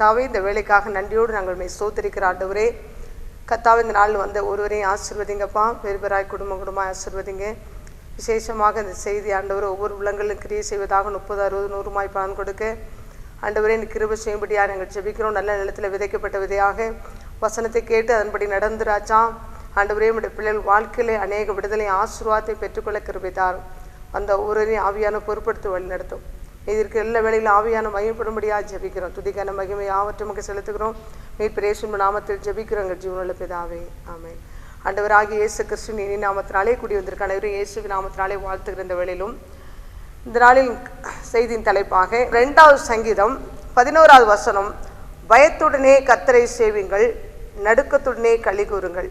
கர்த்தாவே, இந்த வேலைக்காக நன்றியோடு நாங்கள் ஸ்தோத்திரிக்கிற ஆண்டவரே. கர்த்தாவே, இந்த நாள் வந்த ஒருவரையும் ஆசீர்வதிங்கப்பா. பெருபெராய் குடும்பமாக ஆசீர்வதிங்க. விசேஷமாக இந்த செய்தி ஆண்டவர் ஒவ்வொரு உள்ளங்களிலும் கிரியை செய்வதாக 30, 60, 100 பலன் கொடுக்க ஆண்டவரே இந்த கிருபை செய்யும்படியாக நாங்கள் ஜெபிக்கிறோம். நல்ல நிலத்தில் விதைக்கப்பட்ட விதையாக வசனத்தை கேட்டு அதன்படி நடந்து ராஜா ஆண்டவரே, நம்முடைய பிள்ளைகள் வாழ்க்கையிலே அநேக விடுதலை ஆசீர்வாதத்தை பெற்றுக்கொள்ள கிருபை தாரும். அந்த ஒவ்வொருவரையும் ஆவியான பொறுப்படுத்தி வழி நடத்தும். இதற்கு எல்லா வேளையிலும் ஆவியான மையப்படும்படியாக ஜெபிக்கிறோம். துதிக்கான மகிமை யாவற்றுமக்கு செலுத்துகிறோம். மீட்பர் இயேசுவின் நாமத்தில் ஜெபிக்கிறோம் எங்கள் ஜீவனுள்ள பிதாவே, ஆமென். ஆண்டவராகிய இயேசு கிறிஸ்துவின் இனி நாமத்தினாலே கூடி வந்திருக்க அனைவரும் இயேசுவின் நாமத்தினாலே வாழ்த்துகிற இந்த வேளையிலும் இந்த நாளில் செய்தியின் தலைப்பாக 2வது சங்கீதம் 11வது வசனம், பயத்துடனே கர்த்தரை சேவியுங்கள், நடுக்கத்துடனே களி கூறுங்கள்.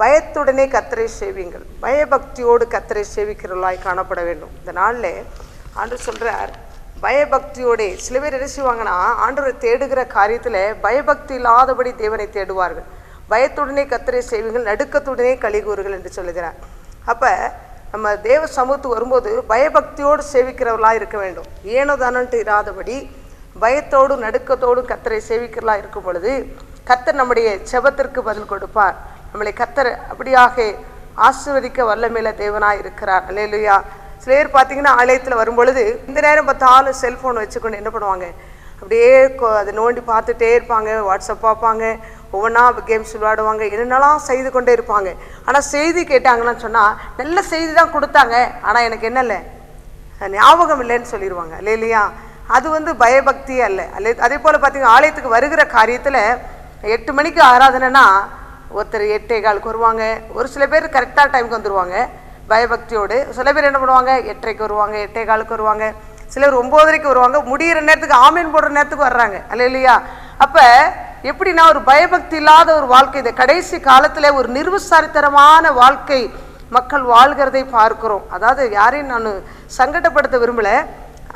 பயத்துடனே கர்த்தரை சேவியுங்கள், பயபக்தியோடு கர்த்தரை சேவிக்கிறவர்களாய் காணப்பட வேண்டும். இந்த நாளில் ஆண்டவர் சொல்கிறார், பயபக்தியோடே. சில பேர் என்ன செய்வாங்கன்னா, ஆண்டவரை தேடுகிற காரியத்தில் பயபக்தி இல்லாதபடி தேவனை தேடுவார்கள். பயத்துடனே கர்த்தரை சேவியுங்கள், நடுக்கத்துடனே களி கூறுங்கள் என்று சொல்லுகிறார். அப்போ நம்ம தேவ சமூகத்துக்கு வரும்போது பயபக்தியோடு சேவிக்கிறவர்களாக இருக்க வேண்டும். ஏனோ தானன்ட்டு இராதபடி பயத்தோடு நடுக்கத்தோடு கர்த்தரை சேவிக்கிறவர்களாக இருக்கும் பொழுது கர்த்தர் நம்முடைய செபத்திற்கு பதில் கொடுப்பார். நம்மளை கர்த்தர் அப்படியாக ஆசீர்வதிக்க வல்லமையில தேவனாக இருக்கிறார். அல்லேலூயா. சில பேர் பார்த்தீங்கன்னா ஆலயத்தில் வரும்பொழுது இந்த நேரம் பார்த்தாலும் செல்ஃபோன் வச்சுக்கொண்டு என்ன பண்ணுவாங்க, அப்படியே அதை நோண்டி பார்த்துட்டே இருப்பாங்க, வாட்ஸ்அப் பார்ப்பாங்க, ஒவ்வொன்றா கேம்ஸ் விளையாடுவாங்க, என்னென்னலாம் செய்து கொண்டே இருப்பாங்க. ஆனால் செய்தி கேட்டாங்கன்னு சொன்னால் நல்ல செய்தி தான் கொடுத்தாங்க, ஆனால் எனக்கு என்ன இல்லை, ஞாபகம் இல்லைன்னு சொல்லிடுவாங்க. இல்லையா? அது பயபக்தியே அல்ல. அதே போல் பார்த்தீங்கன்னா ஆலயத்துக்கு வருகிற காரியத்தில் 8 மணிக்கு ஆராதனைனா ஒருத்தர் 8:15 வருவாங்க. ஒரு சில பேர் கரெக்டாக டைமுக்கு வந்துடுவாங்க பயபக்தியோடு. சில பேர் என்ன பண்ணுவாங்க, 8:30 வருவாங்க, 8:15 வருவாங்க, சிலர் 9:30 வருவாங்க, முடிகிற நேரத்துக்கு ஆமீன் போடுற நேரத்துக்கு வர்றாங்க. இல்லையா? அப்போ எப்படின்னா ஒரு பயபக்தி இல்லாத ஒரு வாழ்க்கை, இந்த கடைசி காலத்தில் ஒரு நிர்விசாரித்தனமான வாழ்க்கை மக்கள் வாழ்கிறதை பார்க்கிறோம். அதாவது யாரையும் நான் சங்கடப்படுத்த விரும்பலை,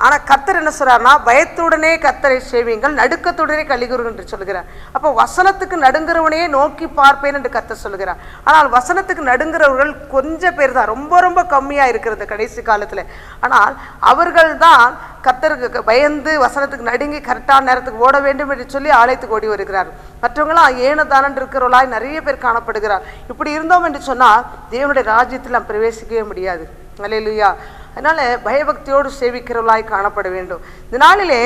ஆனால் கர்த்தர் என்ன சொல்கிறார்னா, பயத்துடனே கர்த்தரை சேவியுங்கள், நடுக்கத்துடனே களி கூறுங்கள் என்று சொல்கிறார். அப்போ வசனத்துக்கு நடுங்கிறவனையே நோக்கி பார்ப்பேன் என்று கர்த்தர் சொல்கிறார். ஆனால் வசனத்துக்கு நடுங்கிறவர்கள் கொஞ்சம் பேர் தான், ரொம்ப ரொம்ப கம்மியாக இருக்கிறது கடைசி காலத்தில். ஆனால் அவர்கள் தான் கர்த்தருக்கு பயந்து வசனத்துக்கு நடுங்கி கரெக்டான நேரத்துக்கு ஓட வேண்டும் என்று சொல்லி ஆலயத்துக்கு ஓடி வருகிறார். மற்றவங்களாம் ஏன தானன் இருக்கிறவர்களாய் நிறைய பேர் காணப்படுகிறார். இப்படி இருந்தோம் என்று சொன்னால் தேவனுடைய ராஜ்யத்தில் நாம் பிரவேசிக்கவே முடியாது. அல்லேலூயா. அதனால பயபக்தியோடு சேவிக்கிறவர்களாய் காணப்பட வேண்டும். இந்த நாளிலே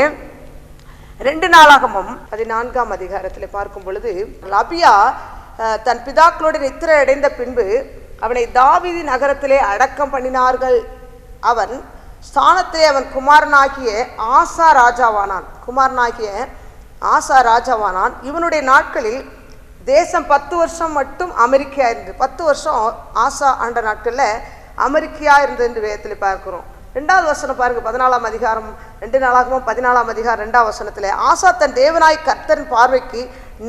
2 நாளாகமம் 14ஆம் அதிகாரத்தில் பார்க்கும் பொழுது, அபியா தன் பிதாக்களோடு நித்திரை அடைந்த பின்பு அவனை தாவீது நகரத்திலே அடக்கம் பண்ணினார்கள். அவன் ஸ்தானத்திலே அவன் குமாரனாகிய ஆசா ராஜாவானான். இவனுடைய நாட்களில் தேசம் 10 வருஷம் மட்டும் அமெரிக்கா இருந்தது. 10 வருஷம் ஆசா ஆண்ட நாட்களில் அமெரிக்கா இருந்தது என்று வேதத்தில் பார்க்கிறோம். 2வது வசனம் பாருங்க, 14ஆம் அதிகாரம் 2 நாளாகவும் 14ஆம் அதிகாரம் 2ஆம் வசனத்தில், ஆசா தன் தேவனாய் கர்த்தரின் பார்வைக்கு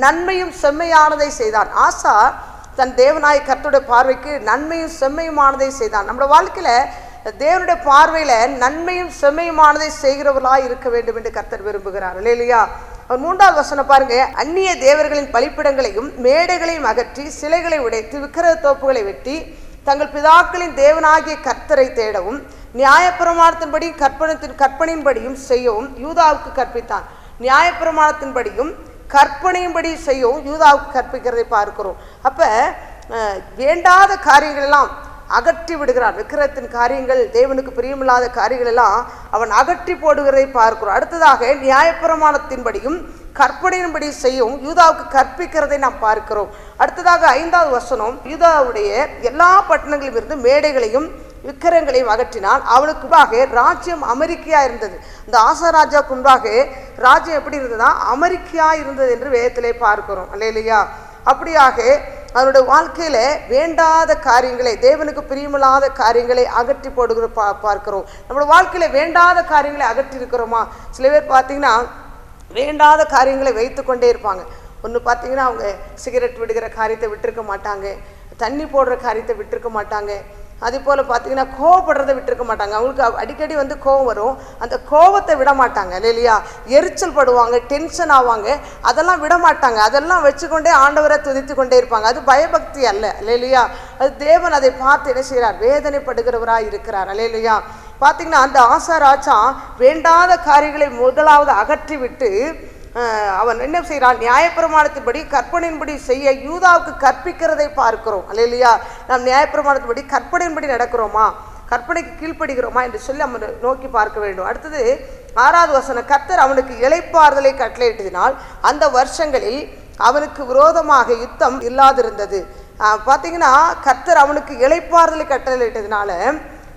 நன்மையும் செம்மையானதை செய்தான். ஆசா தன் தேவனாய் கர்த்தருடைய பார்வைக்கு நன்மையும் செம்மையுமானதை செய்தான். நம்மளோட வாழ்க்கையில் தேவனுடைய பார்வையில் நன்மையும் செம்மையுமானதை செய்கிறவர்களாய் இருக்க வேண்டும் என்று கர்த்தர் விரும்புகிறார். இல்லையா? அவர் 3வது வசனம் பாருங்க, அந்நிய தேவர்களின் பலிப்பிடங்களையும் மேடைகளையும் அகற்றி சிலைகளை உடைத்து விக்கிரக தோப்புகளை வெட்டி தங்கள் பிதாக்களின் தேவனாகிய கர்த்தரை தேடவும் நியாயப்பிரமாணத்தின்படி கற்பனையின்படியும் செய்யவும் யூதாவுக்கு கற்பித்தான். நியாயப்பிரமாணத்தின்படியும் கற்பனையின்படி செய்யவும் யூதாவுக்கு கற்பிக்கிறதை பார்க்கிறோம். அப்போ வேண்டாத காரியங்கள் எல்லாம் அகற்றி விடுகிறான். விக்கிரகத்தின் காரியங்கள், தேவனுக்கு பிரியமில்லாத காரியங்கள் எல்லாம் அவன் அகற்றி போடுகிறதை பார்க்கிறோம். அடுத்ததாக நியாயப்பிரமாணத்தின்படியும் கற்பனையின்படி செய்யவும் யூதாவுக்கு கற்பிக்கிறதை நாம் பார்க்கிறோம். அடுத்ததாக 5வது வசனம், யூதாவுடைய எல்லா பட்டணங்களிலும் இருந்து மேடைகளையும் விக்கிரகங்களையும் அகற்றினான். அவனுக்கு முன்பாக ராஜ்யம் அமெரிக்கா இருந்தது. இந்த ஆசா ராஜாவுக்கு முன்பாக ராஜ்யம் எப்படி இருந்ததுன்னா அமெரிக்கா இருந்தது என்று வேதத்திலே பார்க்கிறோம். அல்லேலூயா. அப்படியாக அவனுடைய வாழ்க்கையில வேண்டாத காரியங்களை, தேவனுக்கு பிரியமில்லாத காரியங்களை அகற்றி போடுகிற பார்க்கிறோம். நம்மளோட வாழ்க்கையில வேண்டாத காரியங்களை அகற்றி இருக்கிறோமா? சில பேர் பார்த்தீங்கன்னா வேண்டாத காரியங்களை வைத்து கொண்டே இருப்பாங்க. ஒன்று பார்த்தீங்கன்னா அவங்க சிகரெட் விடுகிற காரியத்தை விட்டுருக்க மாட்டாங்க, தண்ணி போடுற காரியத்தை விட்டுருக்க மாட்டாங்க, அதே போல் பார்த்தீங்கன்னா கோவப்படுறதை விட்டுருக்க மாட்டாங்க. அவங்களுக்கு அடிக்கடி கோவம் வரும், அந்த கோவத்தை விட மாட்டாங்க. இல்லையா? எரிச்சல் படுவாங்க, டென்ஷன் ஆவாங்க, அதெல்லாம் விட மாட்டாங்க. அதெல்லாம் வச்சுக்கொண்டே ஆண்டவரை துதித்து கொண்டே இருப்பாங்க. அது பயபக்தி அல்ல. இல்லையா? அது தேவன் அதை பார்த்து என்ன செய்கிறார்? வேதனைப்படுகிறவராக இருக்கிறார். இல்லையா? பார்த்தீங்கன்னா அந்த ஆசா ராஜா வேண்டாத காரியங்களை முதலாவது அகற்றி விட்டு அவன் என்ன செய்கிறான்? நியாயப்பிரமாணத்தின்படி கற்பனையின்படி செய்ய யூதாவுக்கு கற்பிக்கிறதை பார்க்கிறோம். அல்லேலூயா. நாம் நியாயப்பிரமாணத்தின்படி கற்பனையின்படி நடக்கிறோமா, கற்பனைக்கு கீழ்ப்படுகிறோமா என்று சொல்லி நம்ம நோக்கி பார்க்க வேண்டும். அடுத்தது 6வது வசனம், கர்த்தர் அவனுக்கு இளைப்பாறுதலை கட்டளையிட்டதினால் அந்த வருஷங்களில் அவனுக்கு விரோதமாக யுத்தம் இல்லாதிருந்தது. பார்த்தீங்கன்னா, கர்த்தர் அவனுக்கு இளைப்பாறுதலை கட்டளையிட்டதினால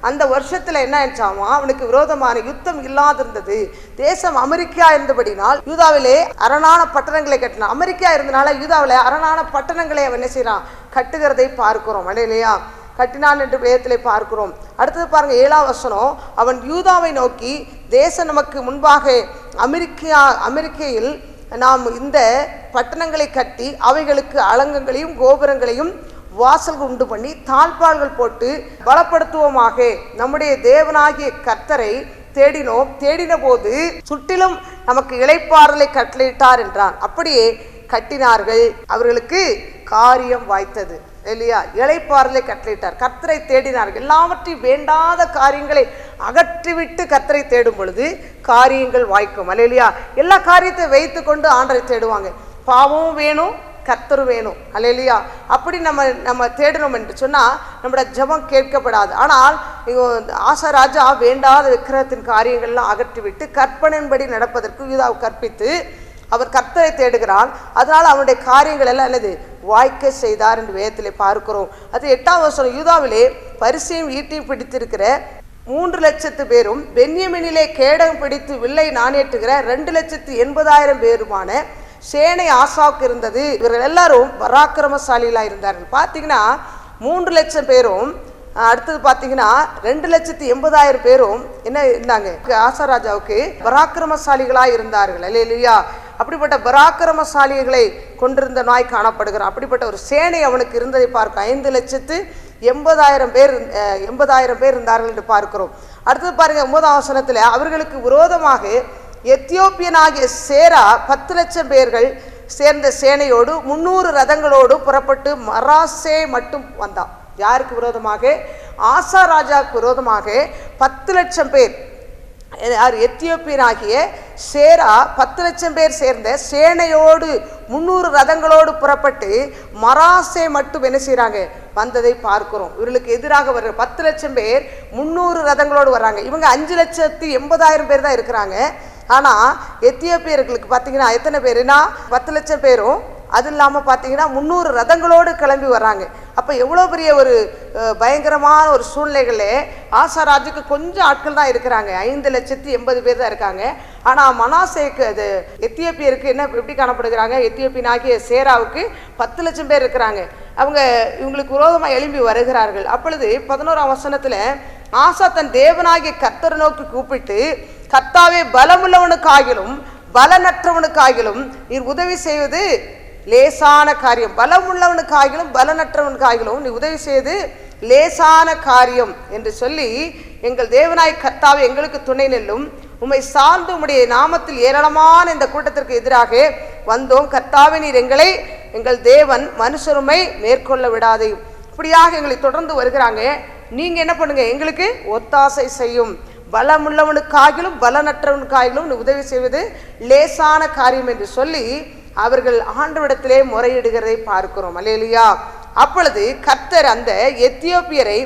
அந்த வருஷத்துல என்ன ஆயிடுச்சாமா, அவனுக்கு விரோதமான யுத்தம் இல்லாதிருந்தது. தேசம் அமெரிக்கா இருந்தபடினால் யூதாவிலே அரணான பட்டணங்களை கட்டினான். அமெரிக்கா இருந்தனால யூதாவிலே அரணான பட்டணங்களை அவன் என்ன செய்யறான்? கட்டுகிறதை பார்க்கிறோம். இல்லையா? கட்டினான் என்று வேதத்திலே பார்க்கிறோம். அடுத்தது பாருங்க, 7வது வசனம், அவன் யூதாவை நோக்கி, தேசம் நமக்கு முன்பாக அமெரிக்கையில் நாம் இந்த பட்டணங்களை கட்டி அவைகளுக்கு அலங்கங்களையும் கோபுரங்களையும் வாசல்கள் உண்டு பண்ணி தாழ்பால்கள் போட்டு பலப்படுத்துவோமாக. நம்முடைய தேவனாகிய கர்த்தரை தேடினோம், தேடின போது சுற்றிலும் நமக்கு இளைப்பாறுதலை கட்டளையிட்டார் என்றான். அப்படியே கட்டினார்கள், அவர்களுக்கு காரியம் வாய்த்தது. இல்லையா? இளைப்பாறுதலை கட்டளையிட்டார், கர்த்தரை தேடினார்கள். எல்லாவற்றையும் வேண்டாத காரியங்களை அகற்றிவிட்டு கர்த்தரை தேடும் பொழுது காரியங்கள் வாய்க்கும். இல்லையா? எல்லா காரியத்தை வைத்து கொண்டு ஆண்டரை தேடுவாங்க. பாவமும் வேணும், கர்த்தரும் வேணும். அல்லேலூயா. அப்படி நம்ம தேடணும் என்று சொன்னால் நம்மளோட ஜெபம் கேட்கப்படாது. ஆனால் ஆசாராஜா வேண்டாத விக்கிரகத்தின் காரியங்கள்லாம் அகற்றிவிட்டு கற்பனையின்படி நடப்பதற்கு யூதாவை கற்பித்து அவர் கர்த்தரை தேடுகிறான். அதனால் அவனுடைய காரியங்கள் எல்லாம் என்னது? வாய்க்க செய்தார் என்று வேதத்திலே பார்க்கிறோம். அது 8வது வசனம், யூதாவிலே பரிசையும் ஈட்டியும் பிடித்திருக்கிற 3,00,000 பேரும் பென்யமீனிலே கேடகம் பிடித்து வில்லை நாணேற்றுகிற 2,80,000 பேருமான சேனை ஆசாவுக்கு இருந்தது. இவர்கள் எல்லாரும் பராக்கிரமசாலிகளாக இருந்தார்கள். பார்த்தீங்கன்னா 3,00,000 பேரும், அடுத்தது பார்த்தீங்கன்னா 2,80,000 பேரும் என்ன இருந்தாங்க? ஆசாராஜாவுக்கு பராக்கிரமசாலிகளாக இருந்தார்கள். அல்லேலூயா. அப்படிப்பட்ட பராக்கிரமசாலிகளை கொண்டிருந்த நாய் காணப்படுகிறான். அப்படிப்பட்ட ஒரு சேனை அவனுக்கு இருந்ததை பார்க்க 5,80,000 பேர் இருந்தார்கள் என்று பார்க்கிறோம். அடுத்தது பாருங்க, 9வது வசனத்தில், அவர்களுக்கு விரோதமாக எத்தியோப்பியனாகிய சேரா 10,00,000 பேர்கள் சேர்ந்த சேனையோடு 300 ரதங்களோடு புறப்பட்டு மராசே மட்டும் வந்தான். யாருக்கு விரோதமாக? ஆசாராஜாவுக்கு விரோதமாக 10,00,000 பேர். யார்? எத்தியோப்பியனாகிய சேரா 10,00,000 பேர் சேர்ந்த சேனையோடு 300 ரதங்களோடு புறப்பட்டு மராசே மட்டும் என்ன செய்யறாங்க? வந்ததை பார்க்கிறோம். இவர்களுக்கு எதிராக வர்ற 10,00,000 பேர் 300 ரதங்களோடு வர்றாங்க. இவங்க 5,80,000 பேர் தான் இருக்கிறாங்க. ஆனால் எத்தியோப்பியர்களுக்கு பார்த்தீங்கன்னா எத்தனை பேருனா 10,00,000 பேரும், அது இல்லாமல் பார்த்தீங்கன்னா 300 ரதங்களோடு கிளம்பி வர்றாங்க. அப்போ எவ்வளோ பெரிய ஒரு பயங்கரமான ஒரு சூழ்நிலைகளே. ஆசாராஜுக்கு கொஞ்சம் ஆட்கள் தான் இருக்கிறாங்க, 5,80,000 பேர் தான் இருக்காங்க. ஆனால் மனாசேக்கு, அது எத்தியோப்பியருக்கு என்ன எப்படி காணப்படுகிறாங்க? எத்தியோப்பியனாகிய சேராவுக்கு 10,00,000 பேர் இருக்கிறாங்க. இவங்களுக்கு விரோதமாக எழும்பி வருகிறார்கள். அப்பொழுது 11ஆம் வசனத்தில், ஆசா தன் தேவனாகிய கர்த்தரை நோக்கி கூப்பிட்டு, கர்த்தாவே, பலமுள்ளவனுக்காகிலும் பலனற்றவனுக்காகிலும் நீர் உதவி செய்வது லேசான காரியம். பலமுள்ளவனுக்காகிலும் பலனற்றவனுக்காகிலும் நீ உதவி செய்து லேசான காரியம் என்று சொல்லி, எங்கள் தேவனாய் கர்த்தாவே, எங்களுக்கு துணை நெல்லும், உம்மை சார்ந்து உம்முடைய நாமத்தில் ஏராளமான இந்த கூட்டத்திற்கு எதிராக வந்தோம். கர்த்தாவே, நீர் எங்கள் தேவன், மனுஷருமை மேற்கொள்ள விடாதே. இப்படியாக எங்களை தொடர்ந்து வருகிறாங்க. நீங்க என்ன பண்ணுங்க? எங்களுக்கு ஒத்தாசை செய்யும். பலமுள்ளவனுக்காகிலும் பலனற்றவனுக்காகிலும் நீ உதவி செய்வது லேசான காரியம் என்று சொல்லி அவர்கள் ஆண்டவரிடத்திலே முறையிடுகிறதை பார்க்கிறோம். அல்லேலூயா. அப்பொழுது கர்த்தர் அந்த எத்தியோப்பியரை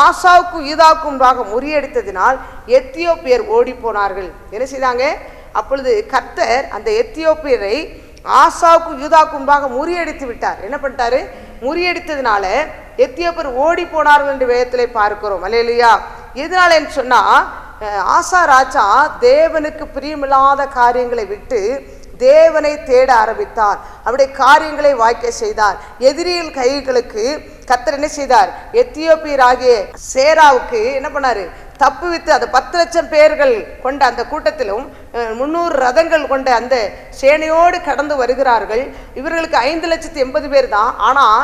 ஆசாவுக்கும் யூதாவுக்கும் முன்பாக முறியடித்ததினால் எத்தியோப்பியர் ஓடி போனார்கள். என்ன செய்தாங்க? அப்பொழுது கர்த்தர் அந்த எத்தியோப்பியரை ஆசாவுக்கும் யூதாவுக்கும் முன்பாக முறியடித்து விட்டார். என்ன பண்ணிட்டாரு? முறியடித்ததுனால எத்தியோப்பியர் ஓடி போனார்கள் என்று வேதத்திலே பார்க்கிறோம். அல்லேலூயா. எதனாலன்னு சொன்னா, ஆசா ராஜா தேவனுக்கு பிரியமில்லாத காரியங்களை விட்டு தேவனை தேட ஆரம்பித்தார். அவருடைய காரியங்களை வாய்க்க செய்தார். எதிரிகள் கைகளுக்கு கர்த்தர் என்ன செய்தார்? எத்தியோப்பியராகிய சேராவுக்கு என்ன பண்ணாரு? தப்புவித்து அந்த 10,00,000 பேர்கள் கொண்ட அந்த கூட்டத்திலும் 300 ரதங்கள் கொண்ட அந்த சேனையோடு கடந்து வருகிறார்கள். இவர்களுக்கு 5,80,000 பேர் தான். ஆனால்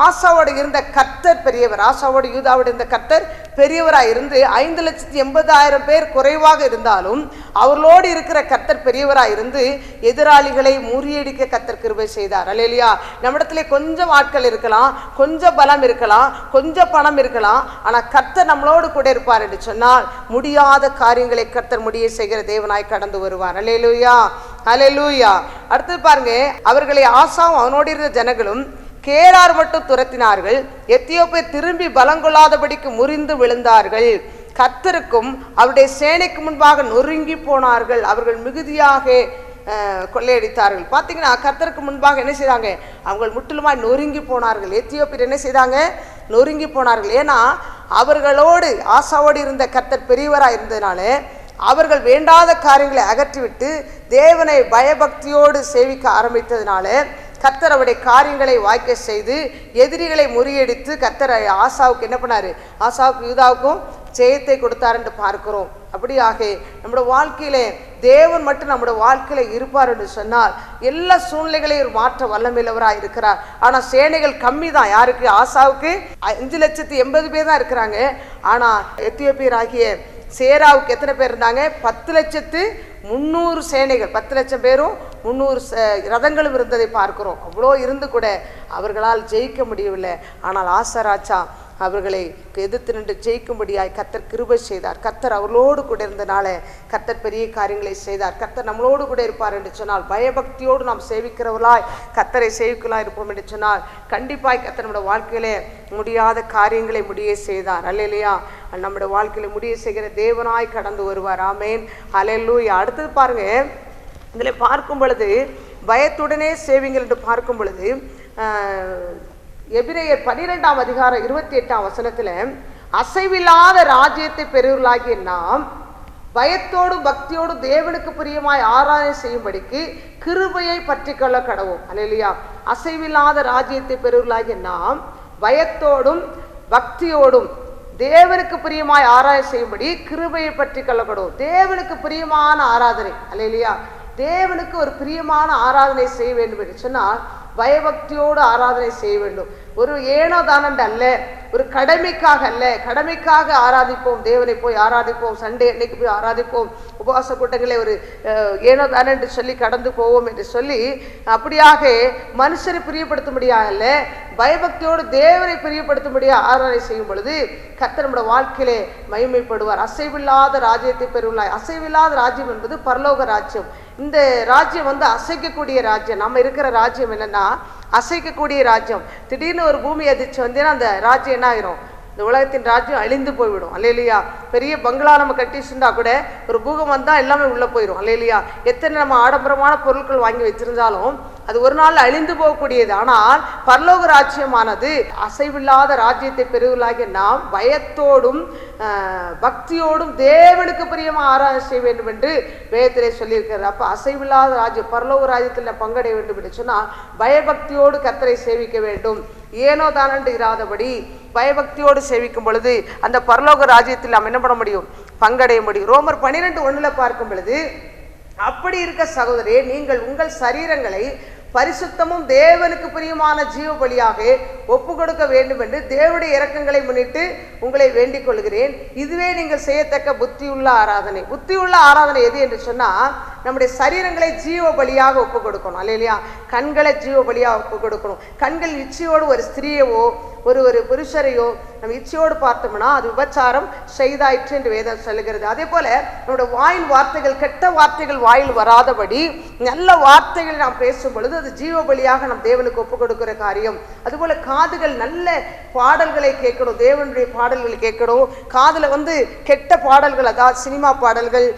ஆசாவோடு இருந்த கர்த்தர் பெரியவர். ஆசாவோடு யூதாவோடு இருந்த கர்த்தர் பெரியவராக இருந்து 5,80,000 பேர் குறைவாக இருந்தாலும் அவர்களோடு இருக்கிற கர்த்தர் பெரியவராக இருந்து எதிராளிகளை முறியடிக்க கர்த்தர் கிருபை செய்தார். அல்லேலூயா. நம்மிடத்திலே கொஞ்சம் ஆட்கள் இருக்கலாம், கொஞ்சம் பலம் இருக்கலாம், கொஞ்சம் பணம் இருக்கலாம். ஆனால் கர்த்தர் நம்மளோடு கூட இருப்பார் என்று சொன்னால் முடியாத காரியங்களை கர்த்தர் முடிய செய்கிற தேவனாய் கடந்து வருவார். அல்லேலூயா. ஹல்லேலூயா. அடுத்தது பாருங்க, அவர்களை ஆசாவும் அவனோடு இருந்த ஜனங்களும் கேரார் மட்டும் துரத்தினார்கள். எத்தியோப்பியர் திரும்பி பலங்கொள்ளாதபடிக்கு முறிந்து விழுந்தார்கள். கர்த்தருக்கும் அவருடைய சேனைக்கு முன்பாக நொறுங்கி போனார்கள். அவர்கள் மிகுதியாக கொள்ளையடித்தார்கள். பார்த்தீங்கன்னா கர்த்தருக்கு முன்பாக என்ன செய்தாங்க? அவங்க முற்றிலுமாய் நொறுங்கி போனார்கள். எத்தியோப்பியர் என்ன செய்தாங்க? நொறுங்கி போனார்கள். ஏன்னா அவர்களோடு ஆசாவோடு இருந்த கர்த்தர் பெரியவராக இருந்ததுனால அவர்கள் வேண்டாத காரியங்களை அகற்றிவிட்டு தேவனை பயபக்தியோடு சேவிக்க ஆரம்பித்ததுனால கர்த்தர் அவருடைய காரியங்களை வாய்க்க செய்து எதிரிகளை முறியடித்து கர்த்தர் ஆசாவுக்கு என்ன பண்ணாரு? ஆசாவுக்கும் யூதாவுக்கும் ஜெயத்தை கொடுத்தார் என்று பார்க்கிறோம். அப்படியாக நம்முடைய வாழ்க்கையிலே தேவன் மட்டும் நம்முடைய வாழ்க்கையில இருப்பார் என்று சொன்னால் எல்லா சூழ்நிலைகளையும் ஒரு மாற்ற வல்லமையுள்ளவராக இருக்கிறார். ஆனா சேனைகள் கம்மி தான். யாருக்கு? ஆசாவுக்கு 5,80,000 பேர் தான் இருக்கிறாங்க. ஆனா எத்தியோப்பியர் ஆகிய சேராவுக்கு எத்தனை பேர் இருந்தாங்க? 10,300,000 சேனைகள். 10,00,000 பேரும் 300 ரதங்களும் இருந்ததை பார்க்கிறோம். அவ்வளோ இருந்து கூட அவர்களால் ஜெயிக்க முடியவில்லை. ஆனால் ஆசராஜா அவர்களை எதிர்த்து நின்று ஜெயிக்கும்படியாய் கர்த்தர் கிருபை செய்தார். கர்த்தர் அவர்களோடு கூட இருந்தனால கர்த்தர் பெரிய காரியங்களை செய்தார். கர்த்தர் நம்மளோடு கூட இருப்பார் என்று சொன்னால், பயபக்தியோடு நாம் சேவிக்கிறவர்களாய் கர்த்தரை சேவிக்கலாய் இருப்போம் என்று சொன்னால் கண்டிப்பாய் கர்த்தர் நம்முடைய வாழ்க்கையிலே முடியாத காரியங்களை முடிய செய்தார். அல்லேலூயா. நம்முடைய வாழ்க்கையில முடிய செய்கிற தேவனாய் கடந்து வருவார். ஆமேன். அல்லேலூயா. அடுத்தது பாருங்க, இதில் பார்க்கும் பொழுது பயத்துடனே சேவிங்கள் என்று பார்க்கும் பொழுது எபிரேயர் 12ஆம் அதிகாரம் 28ஆம் வசனத்துல அசைவில்லாத ராஜ்யத்தை பெறுவர்களாகிய நாம் பயத்தோடும் பக்தியோடும் தேவனுக்கு பிரியமாய் ஆராதனை செய்யும்படிக்கு கிருபையை பற்றி கொள்ள கடவோம். அல்லேலூயா. அசைவில்லாத ராஜ்யத்தை பெறுவர்களாகிய நாம் பயத்தோடும் பக்தியோடும் தேவனுக்கு பிரியமாய் ஆராதனை செய்யும்படி கிருபையை பற்றி கொள்ளப்படும். தேவனுக்கு பிரியமான ஆராதனை. அல்லேலூயா. தேவனுக்கு ஒரு பிரியமான ஆராதனை செய்ய வேண்டும் என்று சொன்னால் பயபக்தியோடு ஆராதனை செய்ய வேண்டும். ஒரு ஏனோ தானண்டு அல்ல, ஒரு கடமைக்காக அல்ல. கடமைக்காக ஆராதிப்போம், தேவனை போய் ஆராதிப்போம், சண்டே அன்னைக்கு போய் ஆராதிப்போம், உபவாச கூட்டங்களை ஒரு ஏனோ தானே என்று சொல்லி கடந்து போவோம் என்று சொல்லி அப்படியாக மனுஷரை பிரியப்படுத்தும்படியாக அல்ல, பயபக்தியோடு தேவனை பிரியப்படுத்தும்படியாக ஆராதனை செய்யும் பொழுது கர்த்தர் நம்முடைய வாழ்க்கையிலே மகிமைப்படுவார். அசைவில்லாத ராஜ்யத்தை பெறுவாய். அசைவில்லாத ராஜ்யம் என்பது பரலோக ராஜ்யம். இந்த ராஜ்யம் அசைக்கக்கூடிய ராஜ்யம். நம்ம இருக்கிற ராஜ்யம் என்னன்னா அசைக்கக்கூடிய ராஜ்யம். திடீர்னு ஒரு பூமி அதிர்ச்சி வந்தேன்னா அந்த ராஜ்யம் என்ன ஆயிரும்? இந்த உலகத்தின் ராஜ்யம் அழிந்து போய்விடும். அல்லேலூயா. பெரிய பங்களா நம்ம கட்டிச்சுட்டா கூட ஒரு பூகம் வந்தா எல்லாமே உள்ள போயிடும். அல்லேலூயா. எத்தனை நம்ம ஆடம்பரமான பொருட்கள் வாங்கி வச்சிருந்தாலும் அது ஒரு நாள் அழிந்து போகக்கூடியது. ஆனால் பரலோக ராஜ்யமானது அசைவில்லாத ராஜ்யத்தை பெறுவர்களாகிய நாம் பயத்தோடும் பக்தியோடும் தேவனுக்கு பிரியமா ஆராதனை செய்ய வேண்டும் என்று வேதத்திலே சொல்லியிருக்கிறார். அப்ப அசைவில்லாத ராஜ்யம் பரலோக ராஜ்யத்தில் பங்கடைய வேண்டும் என்று சொன்னால் பயபக்தியோடு கர்த்தரை சேவிக்க வேண்டும். ஏனோ தானண்டு இராதபடி பயபக்தியோடு சேவிக்கும் பொழுது அந்த பரலோக ராஜ்யத்தில் நாம் என்ன பண்ண முடியும்? பங்கடைய முடியும். ரோமர் 12:1 பார்க்கும் பொழுது அப்படி இருக்க சகோதரே, நீங்கள் உங்கள் சரீரங்களை பரிசுத்தமும் தேவனுக்கு பிரியமான ஜீவ பலியாக ஒப்பு கொடுக்க வேண்டும் என்று தேவனுடைய இரக்கங்களை முன்னிட்டு உங்களை வேண்டிக் கொள்கிறேன். இதுவே நீங்கள் செய்யத்தக்க புத்தியுள்ள ஆராதனை. புத்தியுள்ள ஆராதனை எது என்று சொன்னா நம்முடைய சரீரங்களை ஜீவ பலியாக ஒப்பு கொடுக்கணும். அல்லேலூயா. கண்களை ஜீவ பலியாக ஒப்பு கொடுக்கணும். கண்கள் இச்சையோடு ஒரு ஸ்திரீயவோ ஒரு புருஷரையோ நம்ம இச்சையோடு பார்த்தோம்னா அது விபச்சாரம் செய்தாயிற்று என்று வேதம் சொல்லுகிறது. அதே போல நம்முடைய வாயில் வார்த்தைகள், கெட்ட வார்த்தைகள் வாயில் வராதபடி நல்ல வார்த்தைகளை நாம் பேசும் பொழுது அது ஜீவ பலியாக நம் தேவனுக்கு ஒப்பு கொடுக்கிற காரியம். அதுபோல காதுகள் நல்ல பாடல்களை கேட்கணும், தேவனுடைய பாடல்களை கேட்கணும். காதுல கெட்ட பாடல்கள், அதாவது சினிமா பாடல்கள்,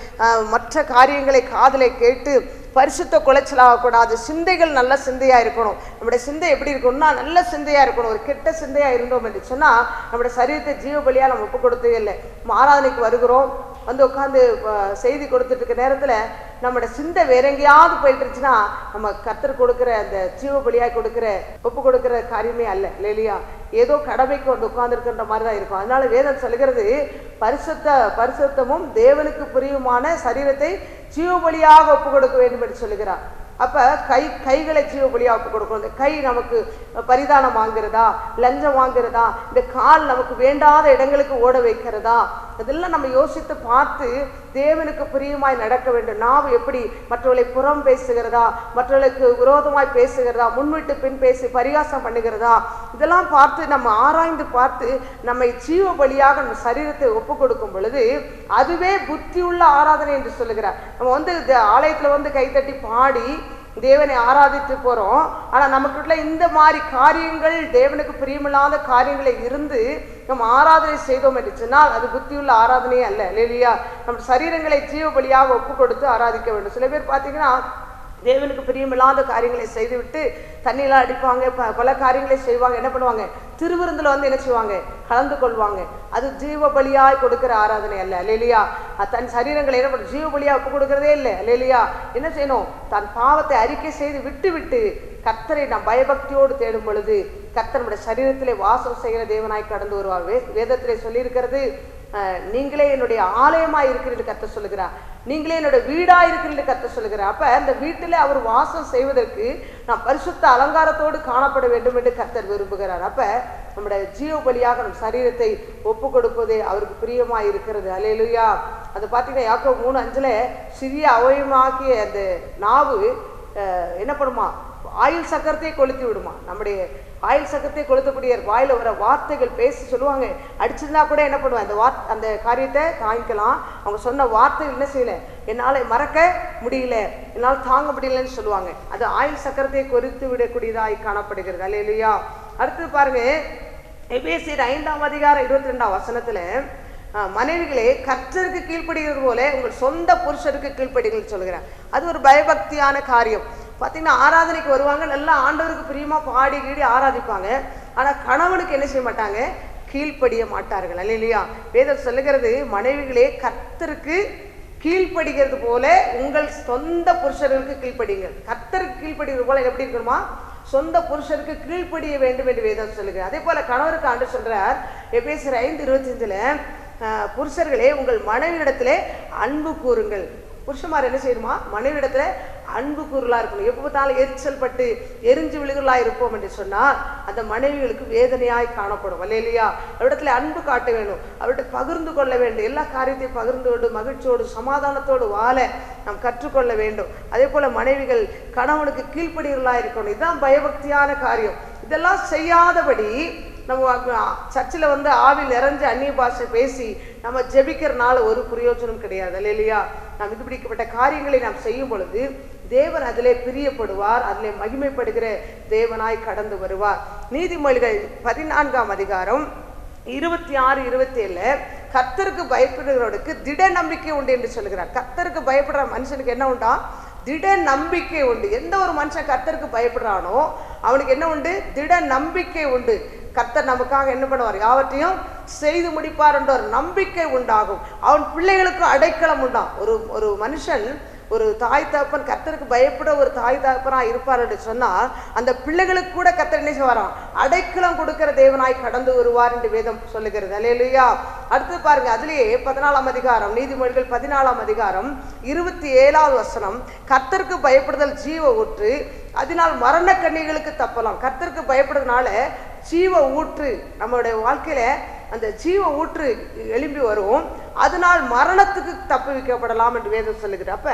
மற்ற காரியங்களை காதலை கேட்டு பரிசுத்த குலைச்சலாகக்கூடாது. சிந்தைகள் நல்ல சிந்தையா இருக்கணும். நம்முடைய சிந்தை எப்படி இருக்கணும்னா நல்ல சிந்தையா இருக்கணும். ஒரு கெட்ட சிந்தையா இருந்தோம் என்று சொன்னா நம்முடைய சரீரத்தை ஜீவ பலியா நம்ம ஒப்பு கொடுத்ததே இல்லை. ஆராதனைக்கு வருகிறோம், உட்காந்து செய்தி கொடுத்துட்டு இருக்க நேரத்துல நம்முடைய சிந்தை வேற எங்கேயாவது போயிட்டு இருந்துச்சுன்னா நம்ம கர்த்தர் கொடுக்கிற அந்த ஜீவ பலியாய் கொடுக்கிற ஒப்பு கொடுக்கிற காரியமே அல்ல. இல்லையா? ஏதோ கடமைக்கு உட்கார்ந்து இருக்கின்ற மாதிரி தான் இருக்கும். அதனால வேதம் சொல்கிறது பரிசுத்தமும் தேவனுக்கு பிரியமான சரீரத்தை ஜீவ பலியாக ஒப்பு கொடுக்க வேண்டும் என்று சொல்லுகிறார். அப்போ கைகளை ஜீவ பலியாக ஒப்பு கொடுக்கணும். இந்த கை நமக்கு பரிதானம் வாங்குறதா, லஞ்சம் வாங்குறதா, இந்த கால் நமக்கு வேண்டாத இடங்களுக்கு ஓட வைக்கிறதா, இதெல்லாம் நம்ம யோசித்து பார்த்து தேவனுக்கு பிரியமாய் நடக்க வேண்டும். நாவு எப்படி மற்றவர்களை புறம் பேசுகிறதா, மற்றவர்களுக்கு விரோதமாய் பேசுகிறதா, முன்விட்டு பின் பேசி பரிகாசம் பண்ணுகிறதா, இதெல்லாம் பார்த்து நம்ம ஆராய்ந்து பார்த்து நம்மை ஜீவ பலியாக நம்ம சரீரத்தை ஒப்பு கொடுக்கும் பொழுது அதுவே புத்தி உள்ள ஆராதனை என்று சொல்லுகிறார். நம்ம ஆலயத்தில் கைத்தட்டி பாடி தேவனை ஆராதித்து போறோம். ஆனா நமக்குள்ள இந்த மாதிரி காரியங்கள், தேவனுக்கு பிரியமில்லாத காரியங்களை இருந்து நம்ம ஆராதனை செய்தோம் என்று சொன்னால் அது புத்தியுள்ள ஆராதனையே அல்ல. இல்லையா? நம்ம சரீரங்களை ஜீவ பலியாக ஒப்பு கொடுத்து ஆராதிக்க வேண்டும். சில பேர் பார்த்தீங்கன்னா தேவனுக்கு பிரியமில்லாத காரியங்களை செய்துவிட்டு தண்ணியெல்லாம் அடிப்பாங்க, பல காரியங்களை செய்வாங்க. என்ன பண்ணுவாங்க? திருவிருந்தில் என்ன செய்வாங்க? கலந்து கொள்வாங்க. அது ஜீவ பலியாய் கொடுக்கிற ஆராதனை அல்ல. இல்லையா? தன் சரீரங்களை என்ன பண்ண ஜீவ பலியா ஒப்பு கொடுக்கறதே இல்லை. இல்லையா? என்ன செய்யணும்? தன் பாவத்தை அறிக்கை செய்து விட்டு கர்த்தரை நாம் பயபக்தியோடு தேடும் பொழுது கர்த்தர் நம்முடைய சரீரத்திலே வாசம் செய்கிற தேவனாய் கடந்து வருவார். வேதத்திலே சொல்லியிருக்கிறது, நீங்களே என்னுடைய ஆலயமாய் இருக்கிறது கர்த்தர் சொல்லுகிறார், நீங்களே என்னுடைய வீடா இருக்கிறது கர்த்தர் சொல்லுகிறார். அப்ப அந்த வீட்டிலே அவர் வாசம் செய்வதற்கு நாம் பரிசுத்த அலங்காரத்தோடு காணப்பட வேண்டும் என்று கர்த்தர் விரும்புகிறார். அப்ப நம்முடைய ஜீவ பலியாக நம் சரீரத்தை ஒப்பு கொடுப்பதே அவருக்கு பிரியமாய் இருக்கிறது. அல்லேலூயா. அது பார்த்தீங்கன்னா யாக்கோபு 3:5 சிறிய அவயமாகிய அந்த நாவு என்ன பண்ணுமா? ஆயுள் சக்கரத்தை கொளுத்தி விடுமா. நம்முடைய ஆயுள் சக்கரத்தை கொளுத்தக்கூடிய வாயில வர வார்த்தைகள் பேசி சொல்லுவாங்க. அடிச்சிருந்தா கூட என்ன பண்ணுவேன்? அந்த காரியத்தை தாங்கிக்கலாம். அவங்க சொன்ன வார்த்தைகள் என்ன செய்யல, என்னால் மறக்க முடியல, என்னால் தாங்க முடியலன்னு சொல்லுவாங்க. அது ஆயுள் சக்கரத்தை கொறித்து விடக்கூடியதாய் காணப்படுகிறது. அல்லேலூயா. அடுத்தது பாருங்க, எபேசியர் 5:22 மனைவிகளே கர்த்தருக்கு கீழ்ப்படுகிறது போல உங்கள் சொந்த புருஷருக்கு கீழ்ப்படுங்கள் சொல்கிறேன். அது ஒரு பயபக்தியான காரியம். பார்த்தீங்கன்னா ஆராதனைக்கு வருவாங்க, நல்லா ஆண்டவருக்கு பிரியமா பாடி கீடி ஆராதிப்பாங்க. ஆனா கணவனுக்கு என்ன செய்ய மாட்டாங்க? கீழ்ப்படிய மாட்டார்கள். அல்லேலூயா. வேதம் சொல்லுகிறது, மனைவிகளே கர்த்தருக்கு கீழ்ப்படுகிறது போல உங்கள் சொந்த புருஷர்களுக்கு கீழ்ப்படிங்கள். கர்த்தருக்கு கீழ்ப்படுகிறது போல எப்படி இருக்கணுமா? சொந்த புருஷருக்கு கீழ்ப்படிய வேண்டும் என்று வேதம் சொல்லுகிறது. அதே போல கணவருக்கு ஆண்டு சொல்றார் எபேசியர் 5:25 புருஷர்களே உங்கள் மனைவியிடத்திலே அன்பு கூறுங்கள். புருஷமார் என்ன செய்யணுமா? மனைவியிடத்துல அன்பு கூறுகளா இருக்கணும். எப்போ பார்த்தாலும் எரிச்சல் பட்டு எரிஞ்சு விழுகளா இருப்போம் என்று சொன்னால் அந்த மனைவிகளுக்கு வேதனையாய் காணப்படும். அல்லேலூயா. அவரிடத்துல அன்பு காட்ட வேண்டும், அவர்கிட்ட பகிர்ந்து கொள்ள வேண்டும். எல்லா காரியத்தையும் பகிர்ந்து கொண்டு மகிழ்ச்சியோடு சமாதானத்தோடு வாழ நாம் கற்றுக்கொள்ள வேண்டும். அதே போல மனைவிகள் கணவனுக்கு கீழ்ப்படிகளா இருக்கணும். இதுதான் பயபக்தியான காரியம். இதெல்லாம் செய்யாதபடி நம்ம சர்ச்சில் ஆவில் நிறைஞ்சு அந்நிய பாஷை பேசி நம்ம ஜெபிக்கிறனால ஒரு பிரயோஜனம் கிடையாது. அல்லேலூயா. நாம் இப்படிப்பட்ட காரியங்களை நாம் செய்யும் பொழுது தேவன் அதிலே பிரியப்படுவார், அதிலே மகிமைப்படுகிற தேவனாய் கடந்து வருவார். நீதிமொழிகள் 14:26 26-27 கர்த்தருக்கு பயப்படுகிறவனுக்கு திட நம்பிக்கை உண்டு என்று சொல்கிறார். கர்த்தருக்கு பயப்படுற மனுஷனுக்கு என்ன உண்டா? திட நம்பிக்கை உண்டு. எந்த ஒரு மனுஷன் கர்த்தருக்கு பயப்படுறானோ அவனுக்கு என்ன உண்டு? திட நம்பிக்கை உண்டு. கர்த்தர் நமக்காக என்ன பண்ணுவார்? யாவற்றையும் செய்து முடிப்பார் என்ற ஒரு நம்பிக்கை உண்டாகும். அவன் பிள்ளைகளுக்கு அடைக்கலம் உண்டாம். ஒரு மனுஷன், ஒரு தாய் தகப்பன் கர்த்தருக்கு பயப்பட ஒரு தாய் தகப்பனா இருப்பார் என்று சொன்னால் அந்த பிள்ளைகளுக்கு கூட கர்த்தர் என்ன செய்வாராம்? அடைக்கலம் கொடுக்கிற தேவனாய் கடந்து வருவார் என்று வேதம் சொல்லுகிறது. அல்லேலூயா. அடுத்து பாருங்க, அதுலேயே 14 நீதிமொழிகள் 14 27 கர்த்தருக்கு பயப்படுதல் ஜீவ ஊற்று, அதனால் மரண கண்ணிகளுக்கு தப்பலாம். கர்த்தருக்கு பயப்படுறதுனால ஜீவ ஊற்று நம்மளுடைய வாழ்க்கையில அந்த ஜீவ ஊற்று எழும்பி வரும், அதனால் மரணத்துக்கு தப்பு வைக்கப்படலாம் என்று வேதம் சொல்லுகிறது. அப்ப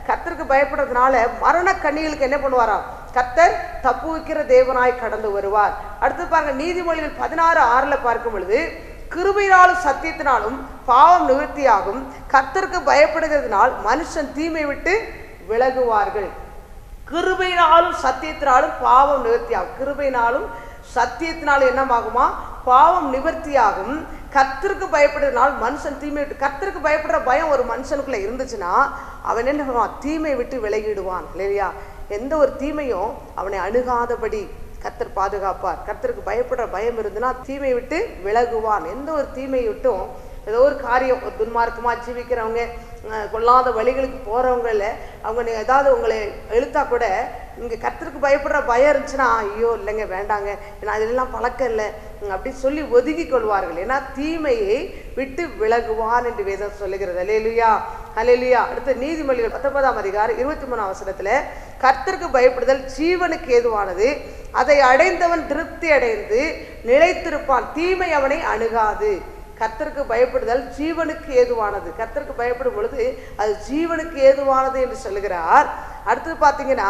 கர்த்தருக்கு பயப்படுறதுனால மரண கண்ணிகளுக்கு என்ன பண்ணுவாராம்? கர்த்தர் தப்பு வைக்கிற தேவனாய் கடந்து வருவார். அடுத்து பாருங்க, நீதிமொழிகள் 16:6 பார்க்கும் பொழுது கிருபையினாலும் சத்தியத்தினாலும் பாவம் நிவர்த்தியாகும், கர்த்தருக்கு பயப்படுகிறதுனால் மனுஷன் தீமை விட்டு விலகுவார்கள். கிருபையினாலும் சத்தியத்தினாலும் பாவம் நிவர்த்தியாகும். கிருபையினாலும் சத்தியத்தினாலும் என்னமாகுமா? பாவம் நிவர்த்தியாகும். கர்த்தருக்கு பயப்படுறதுனால் மனுஷன் தீமை விட்டு, கர்த்தருக்கு பயப்படுற பயம் ஒரு மனுஷனுக்குள்ள இருந்துச்சுன்னா அவன் என்ன பண்ணுவான்? தீமை விட்டு விலகிடுவான். இல்லையா? எந்த ஒரு தீமையும் அவனை அணுகாதபடி கர்த்தர் பாதுகாப்பார். கர்த்தருக்கு பயப்படுற பயம் இருந்துன்னா தீமை விட்டு விலகுவான். எந்த ஒரு தீமையை விட்டும் ஏதோ ஒரு காரியம், ஒரு துன்மார்க்கமா ஜீவிக்கிறவங்க, கொள்ளாத வழிகளுக்கு போறவங்கள அவங்க ஏதாவது உங்களை இழுத்தா கூட இங்கே கர்த்தருக்கு பயப்படுற பயம் இருந்துச்சுன்னா ஐயோ இல்லைங்க வேண்டாங்க, ஏன்னா அதெல்லாம் பழக்கம் இல்லை அப்படி சொல்லி ஒதுக்கி கொள்வார்கள். ஏன்னா தீமையை விட்டு விலகுவான் என்று வேதம் சொல்லுகிறது. அல்லேலூயா. ஹல்லேலூயா. அடுத்து நீதிமொழிகள் 19ஆம் அதிகாரம் 23ஆம் வசனத்துல, கர்த்தருக்கு பயப்படுதல் ஜீவனுக்கு ஏதுவானது, அதை அடைந்தவன் திருப்தி அடைந்து நிலைத்திருப்பான், தீமை அவனை அணுகாது. கர்த்தருக்கு பயப்படுதல் ஜீவனுக்கு ஏதுவானது. கர்த்தருக்கு பயப்படும் பொழுது அது ஜீவனுக்கு ஏதுவானது என்று சொல்லுகிறார். அடுத்தது பார்த்தீங்கன்னா,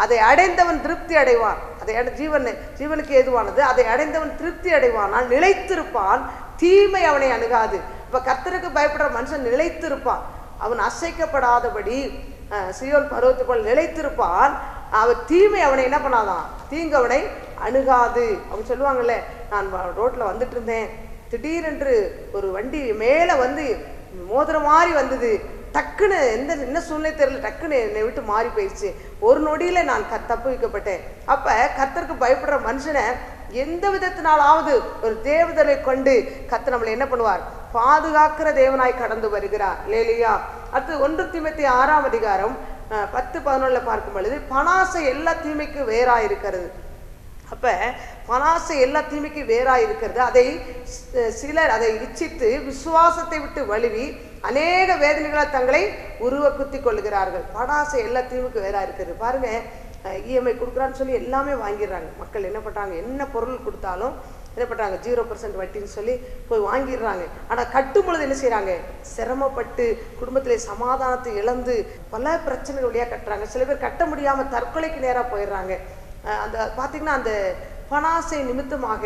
அதை அடைந்தவன் திருப்தி அடைவான். ஜீவனுக்கு ஏதுவானது, அதை அடைந்தவன் திருப்தி அடைவானால் நிலைத்திருப்பான், தீமை அவனை அணுகாது. இப்ப கர்த்தருக்கு பயப்படுற மனுஷன் நிலைத்திருப்பான், அவன் அசைக்கப்படாதபடி சீயோன் பர்வதத்தை போல் நிலைத்திருப்பான். அவன் தீமை அவனை என்ன பண்ணாதான், தீங்கு அவனை அணுகாது. அவங்க சொல்லுவாங்கல்ல, நான் ரோட்ல வந்துட்டு இருந்தேன், திடீரென்று ஒரு வண்டி மேல வந்து மோதிர மாதிரி வந்தது, டக்குன்னு என்ன சூழ்நிலை தெரியல, டக்குன்னு என்னை விட்டு மாறி போயிடுச்சு, ஒரு நொடியில நான் தப்பு வைக்கப்பட்டேன். அப்ப கர்த்தருக்கு பயப்படுற மனுஷனை எந்த விதத்தினாலாவது ஒரு தேவதனை கொண்டு கர்த்தர் நம்மளை என்ன பண்ணுவார், பாதுகாக்கிற தேவனாய் கடந்து வருகிறார். இல்லையா? அடுத்து 1 தீமோத்தேயு 6ஆம் அதிகாரம் 10-11 பார்க்கும் பொழுது, பணாசை எல்லா தீமைக்கு வேறா இருக்கிறது. அப்ப பணாசை எல்லா தீமைக்கு வேறா இருக்கிறது. சிலர் அதை இச்சித்து விசுவாசத்தை விட்டு வழுவி அநேக வேதனைகளால் தங்களை உருவ குத்தி கொள்கிறார்கள். பணாசை எல்லா தீமைக்கு வேறா இருக்கிறது. பாருங்க, இஎம்ஐ கொடுக்குறான்னு சொல்லி எல்லாமே வாங்கிடுறாங்க. மக்கள் என்ன பண்றாங்க, என்ன பொருள் கொடுத்தாலும் என்ன பண்றாங்க, 0% வட்டின்னு சொல்லி போய் வாங்கிடுறாங்க. ஆனா கட்டும் பொழுது என்ன செய்யறாங்க, சிரமப்பட்டு குடும்பத்திலே சமாதானத்தை இழந்து பல பிரச்சனைகள் வழியா கட்டுறாங்க. சில பேர் கட்ட முடியாம தற்கொலைக்கு நேரா போயிடுறாங்க. அந்த பார்த்தீங்கன்னா, அந்த பணாசை நிமித்தமாக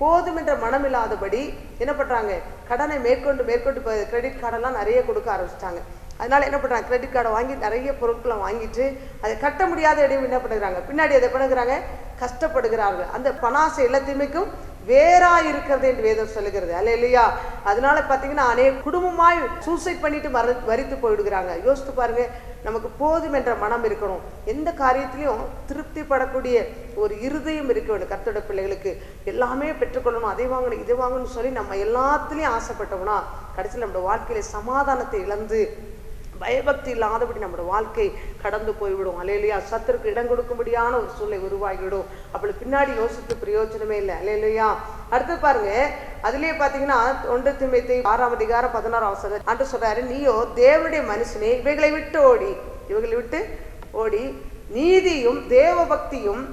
போதும் என்ற மனம் இல்லாதபடி என்ன பண்றாங்க, கடனை மேற்கொண்டு கிரெடிட் கார்டெல்லாம் நிறைய கொடுக்க ஆரம்பிச்சிட்டாங்க. அதனால என்ன பண்றாங்க, கிரெடிட் கார்டை வாங்கி நிறைய பொருட்களை வாங்கிட்டு அதை கட்ட முடியாத இடையே என்ன பண்ணுறாங்க, பின்னாடி அதை பண்ணுறாங்க, கஷ்டப்படுகிறார்கள். அந்த பணாசை எல்லா தீமைக்கும் வேறா இருக்கிறது என்று வேதம் சொல்லுகிறது. அல்லேலூயா. அதனால பார்த்தீங்கன்னா, அநேக குடும்பமாய் சூசைட் பண்ணிட்டு மரித்து போயிடுகிறாங்க. யோசித்து பாருங்க, நமக்கு போதும் என்ற மனம் இருக்கணும், எந்த காரியத்திலையும் திருப்தி படக்கூடிய ஒரு இருதயம் இருக்க வேண்டும். கர்த்தருடைய பிள்ளைகளுக்கு எல்லாமே பெற்றுக்கொள்ளணும், அதை வாங்கணும் இதை வாங்கணும்னு சொல்லி நம்ம எல்லாத்துலேயும் ஆசைப்பட்டோம்னா கடைசியில் நம்மளோட வாழ்க்கையில சமாதானத்தை இழந்து பயபக்தி இல்லாதபடி நம்மளோட வாழ்க்கை கடந்து போய்விடும். அல்லேலூயா. சத்துருக்கு இடம் கொடுக்கும்படியான ஒரு சூழ்நிலை உருவாகிவிடும். அப்படி பின்னாடி யோசித்து பிரயோஜனமே இல்லை. அல்லேலூயா. அடுத்து பாருங்க, அதுலயே பாத்தீங்கன்னா 1 தீமோத்தேயு 6ஆம் அதிகாரம் 16ஆம் வசனம் ஆண்டவர் சொல்றாரு, நீயோ தேவனுடைய மனுஷனே இவைகளை விட்டு ஓடி நீதியும் தேவ பக்தியும்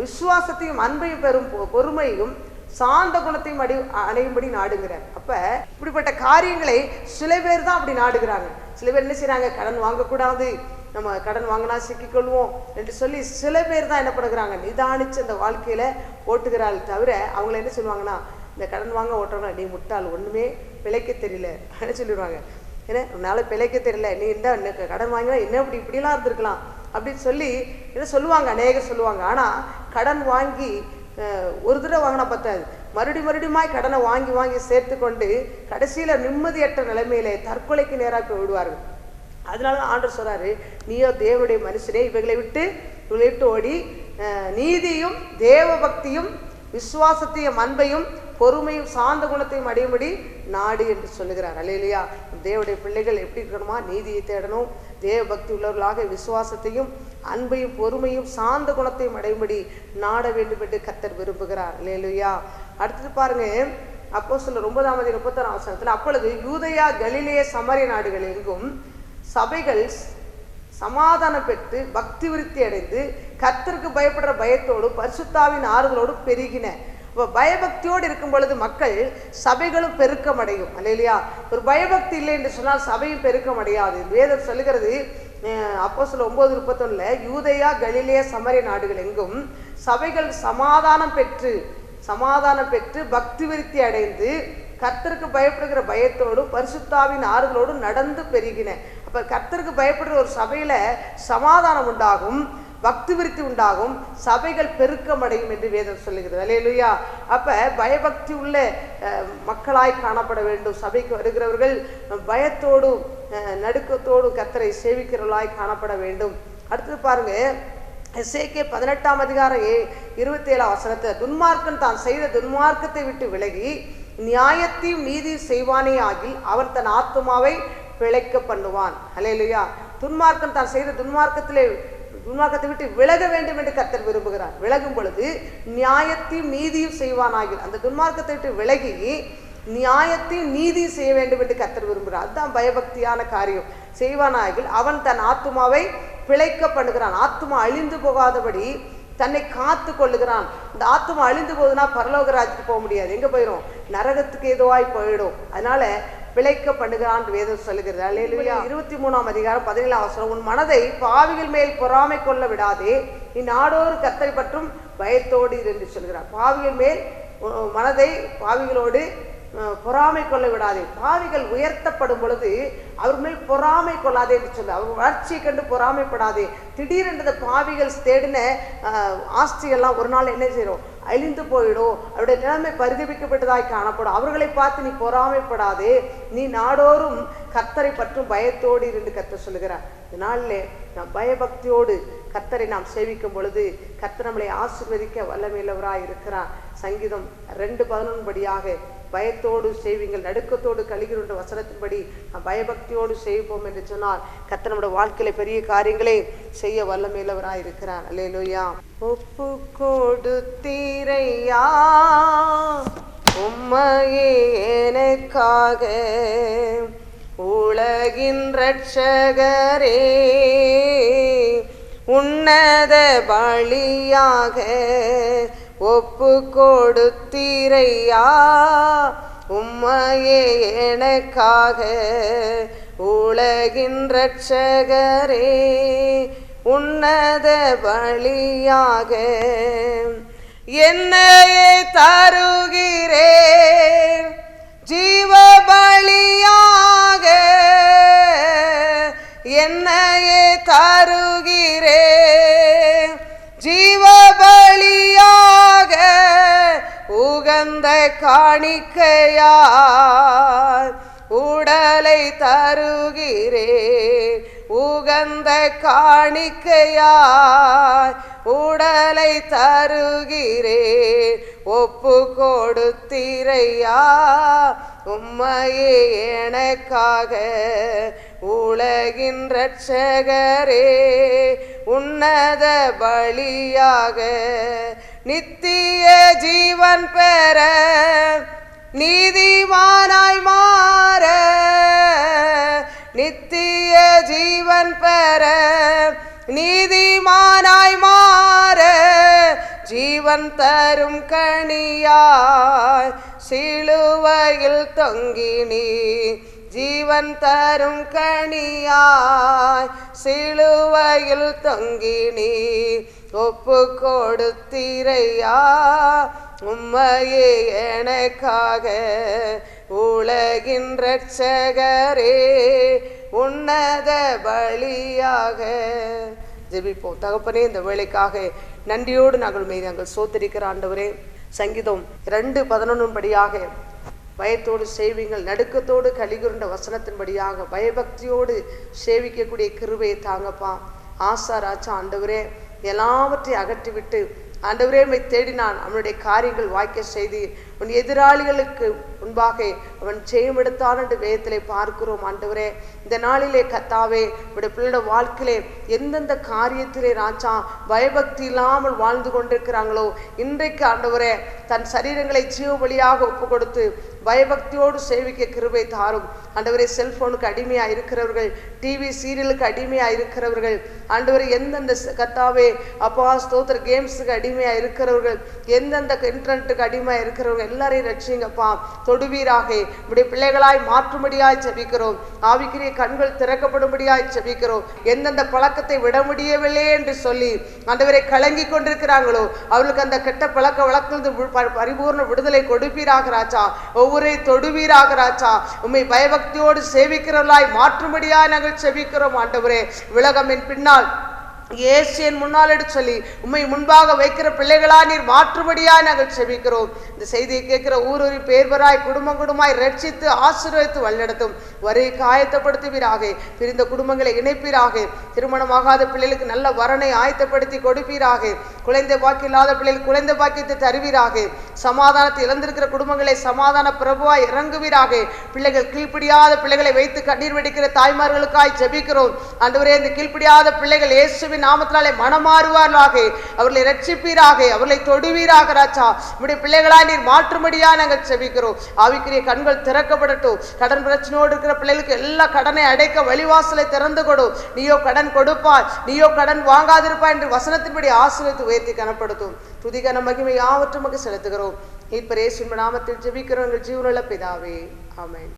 விசுவாசத்தையும் அன்பையும் பெறும் பொறுமையும் சாந்த குணத்தையும் அடையும்படி நாடுங்கிறார். அப்ப இப்படிப்பட்ட காரியங்களை சில பேர் தான் அப்படி நாடுகிறாங்க. சில பேர் என்ன செய்யறாங்க, கடன் வாங்கக்கூடாது, நம்ம கடன் வாங்கினா சிக்கிக்கொள்வோம் என்று சொல்லி சில பேர் தான் என்ன பண்ணுறாங்க, நிதானிச்சு அந்த வாழ்க்கையில ஓட்டுகிறார்கள். தவிர அவங்கள என்ன சொல்லுவாங்கன்னா, இந்த கடன் வாங்க ஓட்டுறவங்க, நீ முட்டாள், ஒண்ணுமே பிழைக்க தெரியல அப்படின்னு சொல்லிடுவாங்க. ஏன்னா உன்னால பிழைக்க தெரியல, நீ இந்த கடன் வாங்கினா என்ன இப்படிலாம் இருந்திருக்கலாம் அப்படின்னு சொல்லி என்ன சொல்லுவாங்க, அநேகர் சொல்லுவாங்க. ஆனா கடன் வாங்கி ஒரு தடவை வாங்கினா பத்தாது, மறுபடியுமாய் கடனை வாங்கி சேர்த்து கொண்டு கடைசியில நிம்மதியற்ற நிலைமையிலே தற்கொலைக்கு நேராக போய் விடுவார்கள். அதனால ஆண்டவர் சொல்றாரு, நீயோ தேவனுடைய மனுஷனே இவைகளை விட்டு ஓடி நீதியும் தேவ பக்தியும் விசுவாசத்தையும் அன்பையும் பொறுமையும் சாந்த குணத்தையும் அடையும்படி நாடு என்று சொல்லுகிறார். அல்லேலூயா. தேவனுடைய பிள்ளைகள் எப்படி இருக்கணுமா, நீதியை தேடணும், தேவ பக்தி உள்ளவர்களாக விசுவாசத்தையும் அன்பையும் பொறுமையும் சாந்த குணத்தையும் அடையும்படி நாட வேண்டும் என்று கர்த்தர் விரும்புகிறார். அல்லேலூயா. அடுத்தது பாருங்க, அப்போஸ்தலர் 9ஆம் அதிகாரம் 31ஆம் வசனத்தில், அப்பொழுது யூதேயா கலிலேயா சமாரிய நாடுகள் எங்கும் சபைகள் சமாதானம் பெற்று பக்தி விருத்தி அடைந்து கர்த்தருக்கு பயப்படுற பயத்தோடு பரிசுத்தாவின் ஆறுதலோடு பெருகின. பயபக்தியோடு இருக்கும் பொழுது மக்கள் சபைகளும் பெருக்கம் அடையும். அல்லேலூயா. ஒரு பயபக்தி இல்லை என்று சொன்னால் சபையும் பெருக்கம் அடையாது. வேதம் சொல்லுகிறது, அப்போஸ்தலர் 9:31, யூதேயா கலிலேயா சமாரிய நாடுகள் எங்கும் சபைகள் சமாதானம் பெற்று பக்தி விருத்தி அடைந்து கர்த்தருக்கு பயப்படுகிற பயத்தோடு பரிசுத்தாவின் ஆறுதலோடு நடந்து பெருகின. அப்ப கர்த்தருக்கு பயப்படுற ஒரு சபையில சமாதானம் உண்டாகும், பக்தி விருத்தி உண்டாகும், சபைகள் பெருக்கமடையும் என்று வேதம் சொல்லுகிறது. அல்லேலூயா. அப்ப பயபக்தி உள்ள மக்களாய் காணப்பட வேண்டும். சபைக்கு வருகிறவர்கள் பயத்தோடு நடுக்கத்தோடு கர்த்தரை சேவிக்கிறவர்களாய் காணப்பட வேண்டும். அடுத்து பாருங்க, எசேக்கியேல் 18ஆம் அதிகாரம் 27ஆம் வசனத்தை, துன்மார்க்கன் தான் செய்த துன்மார்க்கத்தை விட்டு விலகி நியாயத்தையும் நீதியும் செய்வானே ஆகில் அவன் தன் ஆத்துமாவை பிழைக்க பண்ணுவான். அல்லேலூயா. துன்மார்க்கன் தான் செய்த துன்மார்க்கத்தை விட்டு விலக வேண்டும் என்று கர்த்தர் விரும்புகிறார். விலகும் பொழுது நியாயத்தையும் நீதியும் செய்வானாகில், அந்த துன்மார்க்கத்தை விட்டு விலகி நியாயத்தையும் நீதி செய்ய வேண்டும் என்று கர்த்தர் விரும்புகிறார். அதுதான் பயபக்தியான காரியம். செய்வானாகில் அவன் தன் ஆத்துமாவை பிழைக்க பண்ணுகிறான். ஆத்துமா அழிந்து போகாதபடி தன்னை காத்து கொள்ளுகிறான். இந்த ஆத்துமா அழிந்து போகுதுன்னா பரலோக ராஜ்யத்துக்கு போக முடியாது. எங்க போயிடும்? நரகத்துக்கு ஏதுவாய் போயிடும். அதனால பிழைக்க பண்ணுகிறான் வேதம் சொல்லுகிறது. அல்லேலூயா. 23ஆம் அதிகாரம் 17ஆம் வசனம், உன் மனதை பாவிகள் மேல் பொறாமை கொள்ள விடாதே, நீ நாடோறு கர்த்தரை பற்றும் பயத்தோடு என்று சொல்கிறார். பாவிகள் மேல் மனதை பாவிகளோடு பொறாமை கொள்ள விடாதே. பாவிகள் உயர்த்தப்படும் பொழுது அவர் மேல் பொறாமை கொள்ளாதே என்று சொல்ல, அவர் வளர்ச்சியை கண்டு பொறாமைப்படாதே. திடீரென்று பாவிகள் தேடின ஆஸ்தியெல்லாம் ஒரு நாள் என்ன செய்யறோம்? அழிந்து போயிடும். அவருடைய நிலைமை பரிதபிக்கப்பட்டதாய் காணப்படும். அவர்களை பார்த்து நீ பொறாமைப்படாதே, நீ நாடோறும் கர்த்தரை பற்றும் பயத்தோடு இருந்து கர்த்தர் சொல்லுகிறார். இதனாலே நாம் பயபக்தியோடு கர்த்தரை நாம் சேவிக்கும் பொழுது கர்த்தர் நம்மளை ஆசீர்வதிக்க வல்லமையுள்ளவராய் இருக்கிறார். சங்கீதம் 2:11 படியாக பயத்தோடு செய்வீங்கள், நடுக்கத்தோடு கழிகின்ற வசனத்தின்படி நாம் பயபக்தியோடு செய்வோம் என்று சொன்னால் கர்த்தர் நம்முடைய வாழ்க்கையில பெரிய காரியங்களை செய்ய வல்லமையுள்ளவராய் இருக்கிறார். அல்லேலூயா. ஒப்பு கொடுத்தீரையா உம்மையே எனக்காக, உலகின் இரட்சகரே உன்னத பலியாக ஒப்பு கொடுத்தீரையா உம்மையே எனக்காக, உலகின் இரட்சகரே உன்னத பலியாக என்னையே தருகிறேன் ஜீவ பலியாக, என்னையே தருகிறேன் ஜீவ பலியாக, உகந்த காணிக்கையாய் உடலை தருகிறேன், உகந்த காணிக்கையாய் உடலை தருகிறேன். ஒப்பு கொடுத்தீரையா உம்மையே எனக்காக, உலகின் இரட்சகரே உன்னத பலியாக, நித்திய ஜீவன் பெற நீதிமானாய் மாற, நித்திய ஜீவன் பெற நீதிமானாய் மாற, ஜீவன் தரும் கனியாய் சிலுவையில் தொங்கினி, ஜீவன் தரும் கனியாய் சிலுவையில் தொங்கினி, ஒப்பு கொடுத்தீரையா உம்மையே எனக்காக, உலகின் இரட்சகரே உன்னத பலியாக. ஜெபிப்போம். தகப்பனே, இந்த வேளைக்காக நன்றியோடு நாங்கள் சோத்தரிக்கிற ஆண்டவரே. சங்கீதம் 2:11 படியாக பயத்தோடு சேவிங்கள், நடுக்கத்தோடு கலிகுருண்ட வசனத்தின்படியாக பயபக்தியோடு சேவிக்கக்கூடிய கிருபையை தாங்கப்பா. ஆசா ராஜா ஆண்டவரே, எல்லாவற்றையும் அகற்றிவிட்டு ஆண்டவரே உம்மை தேடினான், அவனுடைய காரியங்கள் வாய்க்க செய்து உன் எதிராளிகளுக்கு முன்பாக அவன் ஜெயமெடுத்தான் என்று வேதத்திலே பார்க்கிறோம். ஆண்டவரே, இந்த நாளிலே கர்த்தாவே உடைய பிள்ளையோட வாழ்க்கையிலே எந்தெந்த காரியத்திலே ராஜா பயபக்தி இல்லாமல் வாழ்ந்து கொண்டிருக்கிறாங்களோ, இன்றைக்கு ஆண்டவரே தன் சரீரங்களை ஜீவ பலியாக ஒப்பு கொடுத்து பயபக்தியோடு சேவிக்க கிருபை தாரும். ஆண்டவரே, செல்போனுக்கு அடிமையாக இருக்கிறவர்கள், டிவி சீரியலுக்கு அடிமையாக இருக்கிறவர்கள், ஆண்டவரே எந்தெந்த கர்த்தாவே அப்பா ஸ்தோத்திர கேம்ஸுக்கு அடிமையாக இருக்கிறவர்கள், எந்தெந்த இன்டர்நெட்டுக்கு அடிமையாக இருக்கிறவர்கள் எல்லாரையும் ரட்சிங்கப்பா. தொடுவீராக உடைய பிள்ளைகளாய் மாற்றும்படியாய் ஜெபிக்கிறோம். ஆவிக்குரிய கண்கள் திறக்கப்படும்படியாய் ஜெபிக்கிறோம். எந்தெந்த பழக்கத்தை விட முடியவில்லை என்று சொல்லி ஆண்டவரை கலங்கி கொண்டிருக்கிறாங்களோ அவர்களுக்கு அந்த கெட்ட பழக்க வழக்கிலிருந்து பரிபூர்ண விடுதலை கொடுப்பீராக ராஜா. ஒவ்வொரு தொடுவீராக ராஜா. உம்மை பயபக்தியோடு சேவிக்கிறவர்களாய் மாற்றும்படியாய் நாங்கள் ஜெபிக்கிறோம். ஆண்டவரே, உலகமின் பின்னால் இயேசுவின் முன்னால் எடுத்து சொல்லி உம்மை முன்பாக வைக்கிற பிள்ளைகளா நீர் மாற்றுபடியா நாங்கள் செபிக்கிறோம். இந்த செய்தியை கேட்கிற ஊரூரி பேர்வராய் குடும்பம் குடும்பமாய் ரட்சித்து ஆசீர்வதித்து வழிநடத்தும் வரை காயத்தப்படுத்துவீராக. பிரிந்த குடும்பங்களை இணைப்பீராக. திருமணமாகாத பிள்ளைகளுக்கு நல்ல வரனை ஆயத்தப்படுத்தி கொடுப்பீராக. குழந்தை பாக்கி இல்லாத பிள்ளைகள் குழந்தை பாக்கியத்தை தருவீராக. சமாதானத்தை இழந்திருக்கிற குடும்பங்களை சமாதான பிரபுவாய் இறங்குவீராக. பிள்ளைகள் கீழ்ப்படியாத பிள்ளைகளை வைத்து கண்ணீர் வெடிக்கிற தாய்மார்களுக்காய் ஜெபிக்கிறோம். ஆண்டவரே, இந்த கீழ்ப்படியாத பிள்ளைகள் இயேசுவின் இயேசுவின் நாமத்தினாலே மனமாறுவார்களாக, அவர்களை ரட்சிப்பீராக, அவர்களை தொடுவீராக. ராஜா உம்முடைய பிள்ளைகளாய் நீர் மாற்றும்படியா நாங்கள் செபிக்கிறோம். ஆவிக்குரிய கண்கள் திறக்கப்படட்டும். கடன் பிரச்சனையோடு இருக்கிற பிள்ளைகளுக்கு எல்லா கடனை அடைக்க வழிவாசலை திறந்து கொடு. நீயோ கடன் கொடுப்பாய், நீயோ கடன் வாங்காதிருப்பாய் என்று வசனத்தின்படி ஆசீர்வதித்து உயர்த்தி கனப்படுத்தும். துதிகன மகிமை யாவற்றும் செலுத்துகிறோம். இப்ப இயேசுவின் நாமத்தில் ஜெபிக்கிறோம் எங்கள் ஜீவனுள்ள பிதாவே, ஆமென்.